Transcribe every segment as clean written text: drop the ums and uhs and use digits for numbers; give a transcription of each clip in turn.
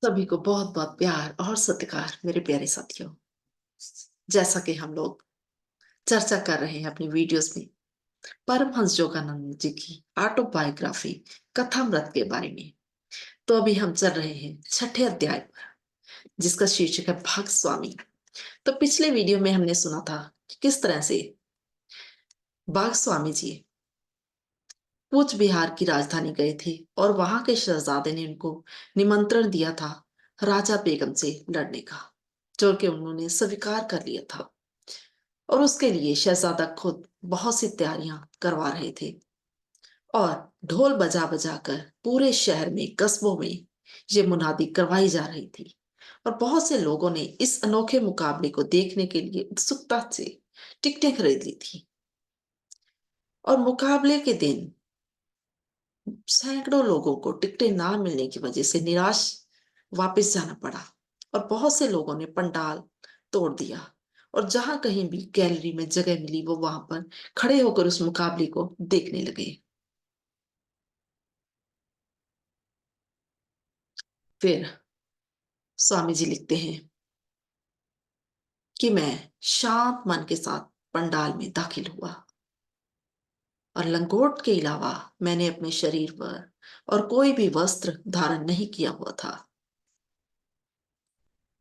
सभी को बहुत बहुत प्यार और सत्कार मेरे प्यारे साथियों। जैसा कि हम लोग चर्चा कर रहे हैं अपनी वीडियोस में परमहंस योगानंद जी की ऑटोबायोग्राफी कथामृत के बारे में। तो अभी हम चल रहे हैं छठे अध्याय पर, जिसका शीर्षक है भाग स्वामी। तो पिछले वीडियो में हमने सुना था कि किस तरह से बाग स्वामी जी कूच बिहार की राजधानी गए थे और वहां के शहजादे ने उनको निमंत्रण दिया था राजा बेगम से लड़ने का, जो कि उन्होंने स्वीकार कर लिया था। और उसके लिए शहजादा खुद बहुत सी तैयारियां करवा रहे थे और ढोल बजा बजा कर पूरे शहर में कस्बों में ये मुनादी करवाई जा रही थी। और बहुत से लोगों ने इस अनोखे मुकाबले को देखने के लिए उत्सुकता से टिकटें खरीद ली थी। और मुकाबले के दिन सैकड़ों लोगों को टिकटें ना मिलने की वजह से निराश वापस जाना पड़ा। और बहुत से लोगों ने पंडाल तोड़ दिया और जहां कहीं भी गैलरी में जगह मिली वो वहां पर खड़े होकर उस मुकाबले को देखने लगे। फिर स्वामी जी लिखते हैं कि मैं शांत मन के साथ पंडाल में दाखिल हुआ और लंगोट के अलावा मैंने अपने शरीर पर और कोई भी वस्त्र धारण नहीं किया हुआ था।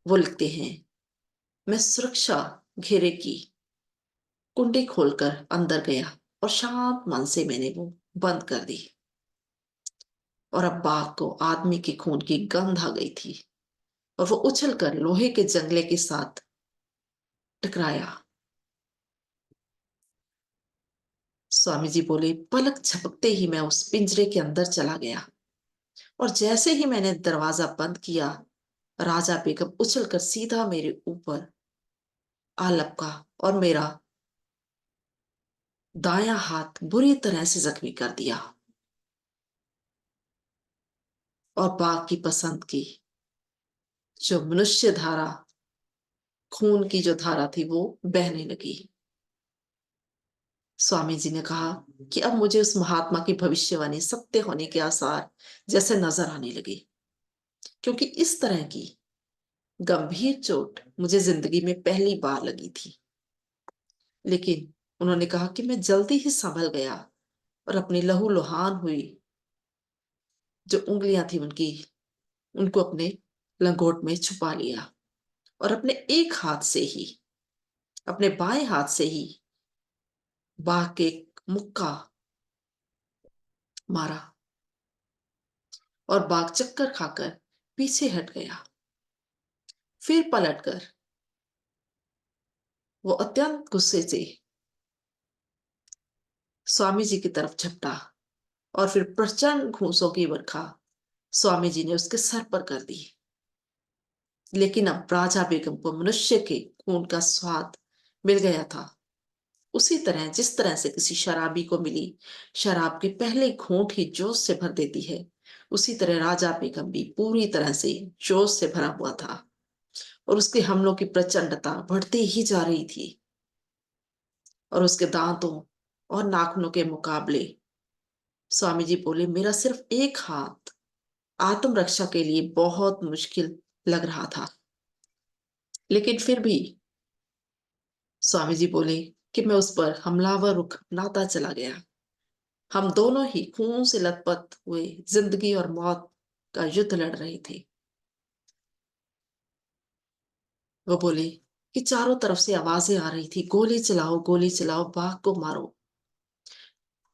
वो लिखते हैं, मैं सुरक्षा घेरे की कुंडी खोलकर अंदर गया और शांत मन से मैंने वो बंद कर दी। और अब बाघ को आदमी के खून की गंध आ गई थी और वो उछलकर लोहे के जंगले के साथ टकराया। स्वामी जी बोले, पलक झपकते ही मैं उस पिंजरे के अंदर चला गया और जैसे ही मैंने दरवाजा बंद किया, राजा बेगम उछलकर सीधा मेरे ऊपर आ लपका और मेरा दायां हाथ बुरी तरह से जख्मी कर दिया। और बाघ की पसंद की जो मनुष्य धारा, खून की जो धारा थी, वो बहने लगी। स्वामी जी ने कहा कि अब मुझे उस महात्मा की भविष्यवाणी सत्य होने के आसार जैसे नजर आने लगे, क्योंकि इस तरह की गंभीर चोट मुझे जिंदगी में पहली बार लगी थी। लेकिन उन्होंने कहा कि मैं जल्दी ही संभल गया और अपनी लहूलुहान हुई जो उंगलियां थी उनको अपने लंगोट में छुपा लिया और अपने एक हाथ से ही, अपने बाएं हाथ से ही बाघ के मुक्का मारा और बाघ चक्कर खाकर पीछे हट गया। फिर पलटकर वो अत्यंत गुस्से से स्वामी जी की तरफ झपटा और फिर प्रचंड घूंसों की बरखा स्वामी जी ने उसके सर पर कर दी। लेकिन अब राजा बेगम को मनुष्य के खून का स्वाद मिल गया था, उसी तरह जिस तरह से किसी शराबी को मिली शराब के पहले घूंट ही जोश से भर देती है, उसी तरह राजा बेगम भी पूरी तरह से जोश से भरा हुआ था और उसके हमलों की प्रचंडता बढ़ती ही जा रही थी। और उसके दांतों और नाखूनों के मुकाबले स्वामी जी बोले, मेरा सिर्फ एक हाथ आत्मरक्षा के लिए बहुत मुश्किल लग रहा था। लेकिन फिर भी स्वामी जी बोले कि मैं उस पर हमलावर रुख अपनाता चला गया। हम दोनों ही खून से लथपथ हुए जिंदगी और मौत का युद्ध लड़ रहे थे। वो बोले कि चारों तरफ से आवाजें आ रही थी, गोली चलाओ, बाघ को मारो।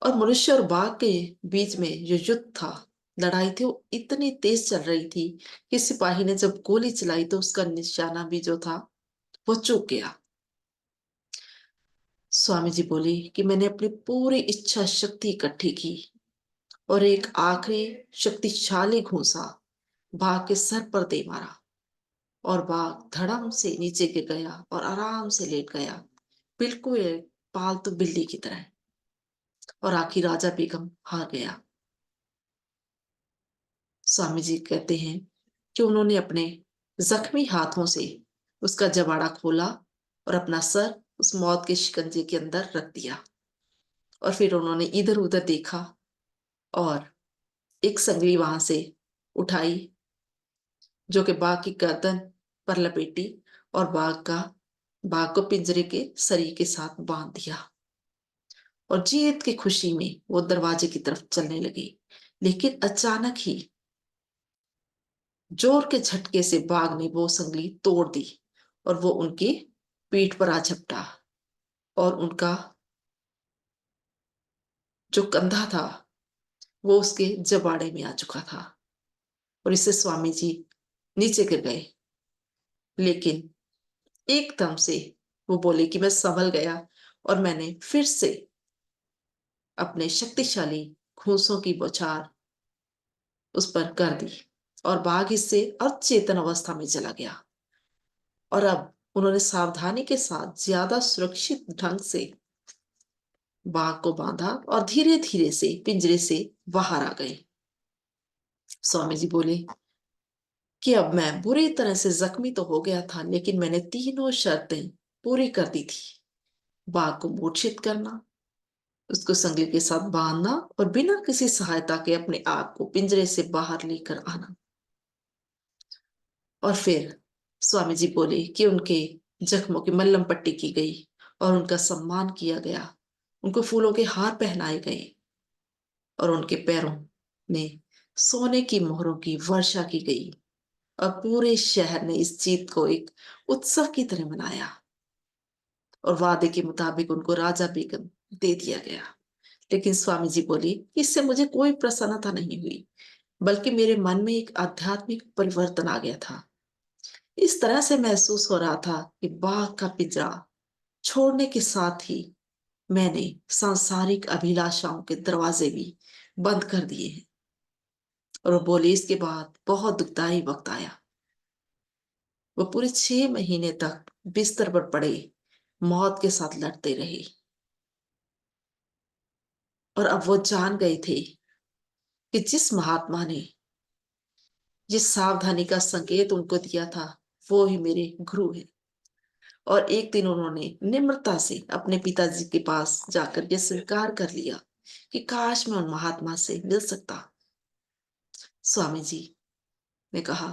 और मनुष्य और बाघ के बीच में जो युद्ध था, लड़ाई थी, वो इतनी तेज चल रही थी कि सिपाही ने जब गोली चलाई तो उसका निशाना भी जो था वो चूक गया। स्वामी जी बोले कि मैंने अपनी पूरी इच्छा शक्ति इकट्ठी की और एक आखिरी शक्तिशाली घूंसा बाघ के सर पर दे मारा और बाघ धड़म से नीचे गिर गया और आराम से लेट गया, बिल्कुल एक पालतू बिल्ली की तरह। और आखिर राजा बेगम हार गया। स्वामी जी कहते हैं कि उन्होंने अपने जख्मी हाथों से उसका जबाड़ा खोला और अपना सर उस मौत के शिकंजे के अंदर रख दिया। और फिर उन्होंने इधर उधर देखा और एक संगली वहां से उठाई जो कि बाघ की गर्दन पर लपेटी और बाघ को पिंजरे के सरी के साथ बांध दिया और जीत की खुशी में वो दरवाजे की तरफ चलने लगी। लेकिन अचानक ही जोर के झटके से बाघ ने वो संगली तोड़ दी और वो उनकी पीठ पर आ झपटा और उनका जो कंधा था वो उसके जबाड़े में आ चुका था और इससे स्वामी जी नीचे गिर गए। लेकिन एकदम से वो बोले कि मैं संभल गया और मैंने फिर से अपने शक्तिशाली घूंसों की बौछार उस पर कर दी और बाघ इससे अचेतन अवस्था में चला गया। और अब उन्होंने सावधानी के साथ ज्यादा सुरक्षित ढंग से बाघ को बांधा और धीरे धीरे से पिंजरे से बाहर आ गए। स्वामी जी बोले कि अब मैं बुरी तरह से जख्मी तो हो गया था, लेकिन मैंने तीनों शर्तें पूरी कर दी थी। बाघ को मूर्छित करना, उसको संगली के साथ बांधना और बिना किसी सहायता के अपने आप को पिंजरे से बाहर लेकर आना। और फिर स्वामी जी बोले कि उनके जख्मों की मल्लम पट्टी की गई और उनका सम्मान किया गया। उनको फूलों के हार पहनाए गए और उनके पैरों में सोने की मोहरों की वर्षा की गई और पूरे शहर ने इस जीत को एक उत्सव की तरह मनाया और वादे के मुताबिक उनको राजा बेगम दे दिया गया। लेकिन स्वामी जी बोली, इससे मुझे कोई प्रसन्नता नहीं हुई, बल्कि मेरे मन में एक आध्यात्मिक परिवर्तन आ गया था। इस तरह से महसूस हो रहा था कि बाघ का पिंजरा छोड़ने के साथ ही मैंने सांसारिक अभिलाषाओं के दरवाजे भी बंद कर दिए हैं। और वो बोले, इसके बाद बहुत दुखदाई वक्त आया। वो पूरे 6 महीने तक बिस्तर पर पड़े मौत के साथ लड़ते रहे और अब वो जान गए थे कि जिस महात्मा ने जिस सावधानी का संकेत उनको दिया था वो ही मेरे गुरु है। और एक दिन उन्होंने निम्रता से अपने पिताजी के पास जाकर यह स्वीकार कर लिया कि काश मैं उन महात्मा से मिल सकता। स्वामी जी ने कहा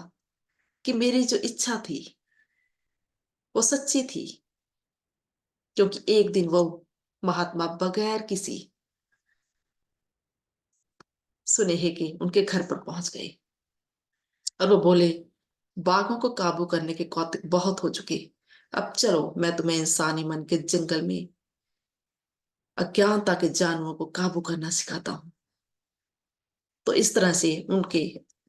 कि मेरी जो इच्छा थी वो सच्ची थी, क्योंकि एक दिन वो महात्मा बगैर किसी सुनेहे के उनके घर पर पहुंच गए और वो बोले, बाघों को काबू करने के कौतिक बहुत हो चुके, अब चलो मैं तुम्हें इंसानी मन के जंगल में अज्ञानता के जानवरों को काबू करना सिखाता हूँ। तो इस तरह से उनके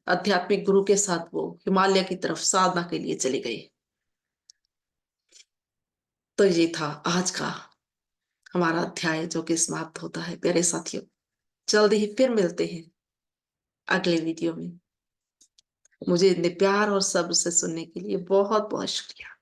आध्यात्मिक गुरु के साथ वो हिमालय की तरफ साधना के लिए चले गए। तो ये था आज का हमारा अध्याय जो कि समाप्त होता है। प्यारे साथियों, जल्दी ही फिर मिलते हैं अगले वीडियो में। मुझे इतने प्यार और सब्र से सुनने के लिए बहुत बहुत शुक्रिया।